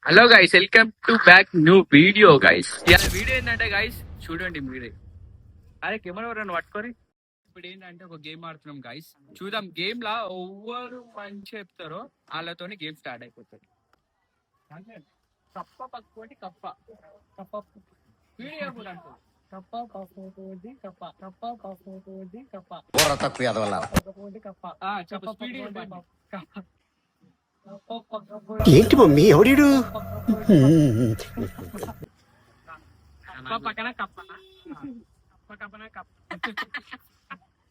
Hello guys, welcome to back new video guys. ఇలా video ఏంటంటే guys చూడండి మీరే. అరే కెమెరా ఎవరైనా పట్టుకొని ఇప్పుడు ఏంటంటే ఒక గేమ్ ఆడుతున్నాం గైస్. చూద్దాం గేమ్ లా ఎవరు మంచి చెప్తారో వాళ్ళతోని గేమ్ స్టార్ట్ అయిపోతుంది. కప్ప పక్కోటి కప్ప కప్ప వీడియో కూడా అంటారు. కప్ప పక్కోటి కప్ప కప్ప పక్కోటి కప్ప కప్ప చెప్ప స్పీడ్ కప్ప. ఏంటి మమ్మీ ఎవడీడు? కప్ప పక్కన కప్ప కప్ప కప్పన కప్ప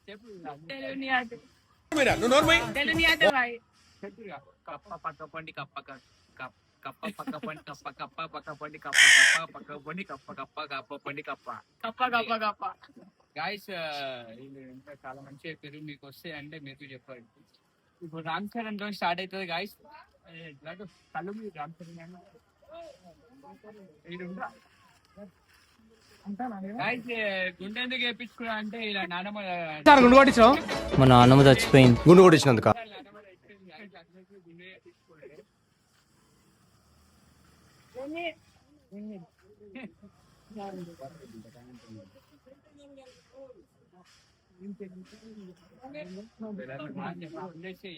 చెప్పు కప్ప పక్క పండి కప్ప కప్ప పక్క పండి కప్ప కప్ప పక్క పండి కప్ప కప్ప పక్క పండి కప్ప కప్ప కప్ప పండి కప్ప కప్ప కప్ప కప్ప. గాయస్ ఇంకా చాలా మంచిగా చెప్పారు. మీకు వస్తే అంటే మీరు చెప్పండి. ఇప్పుడు రామ్ చరణ్ తో స్టార్ట్ అవుతుంది గాయస్. కళ్ళు మీరు రామ్ చరణ్ గుండె ఎందుకు వేయించుకున్నా అంటే ఇలా నానమ్మ గుండు కొట్టించావు. మా నాన్నమ్మ చచ్చిపోయింది. గుండు కొట్టించినందుక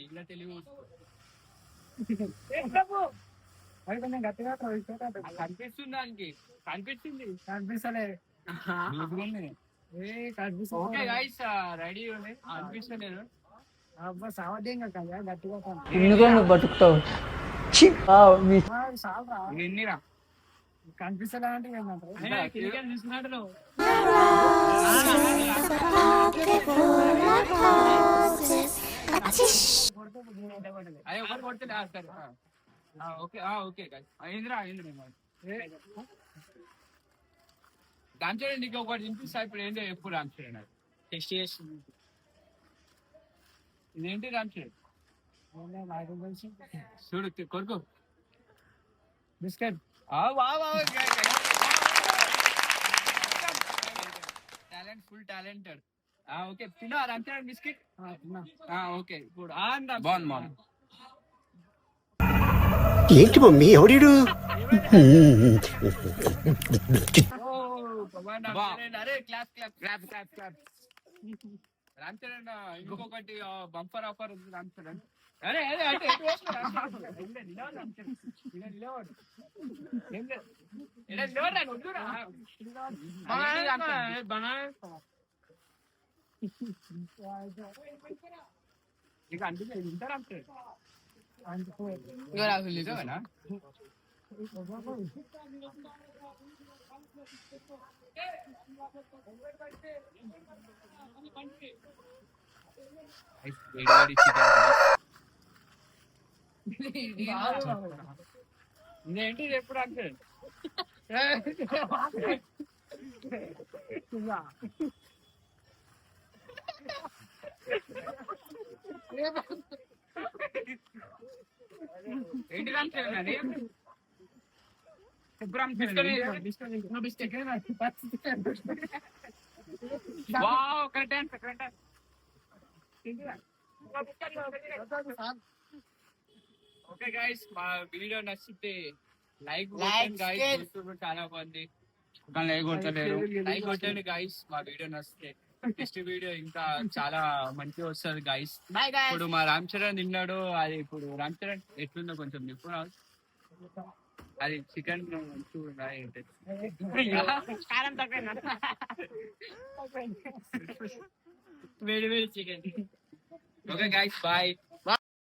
ఇలా తెలివి కనిపిస్తుంది. దానికి కనిపిస్తుంది కనిపిస్తలే. ఓకే గైస్ రెడీ అనిపిస్తలేదు. అబ్బా సావదేంగా కదా గట్టిగా ఎందుకో నువ్వు బతుకుతావు. ఎన్నిరా కనిపిస్తలే అంటే చూసినట్టు అయ్యో ఒకటి కొడితే సరే. ఓకే ఓకే అయిందిరా అయింది. రామ్ చరణ్ నీకు ఒకటి వినిపిస్తా. ఇప్పుడు ఏంటో ఎప్పుడు రామ్ చరణ్ టెస్ట్ చేస్తుంది. ఇదేంటి రామ్ చరణ్ చూడు కొడుకు biscuit. Talent full talented. Okay తిన్నా రామ్ చరణ్ బిస్కెట్. ఓకే ఇప్పుడు బాగుంది బాగుంది. ఏంటి మమ్మీ ఎవడీడు? అరే clap clap clap clap clap. Ram Charan ఇంకొకటి బంపర్ ఆఫర్ ఉంది. రామ్ చరణ్ అరే అదే అంటే ఇక అంటే ఇంటర్ రామ్ చరణ్ నిజమేనా? ఇదేంటి ఎప్పుడు అంటే ఏంటి రామ్ చరణ్ అది ఓకే గైస్ మా వీడియో నచ్చితే లైక్ కొట్టండి గైస్. చాలా మంది లైక్ కొట్టలేరు. లైక్ కొట్టండి గైస్ మా వీడియో నచ్చితే. నెక్స్ట్ వీడియో ఇంకా చాలా మంచిగా వస్తుంది గైస్. ఇప్పుడు మా రామ్ చరణ్ తిన్నాడు. అది ఇప్పుడు రామ్ చరణ్ ఎట్లుందో కొంచెం ఇప్పుడు అది చికెన్ వేడి వేడి చికెన్. Okay guys bye.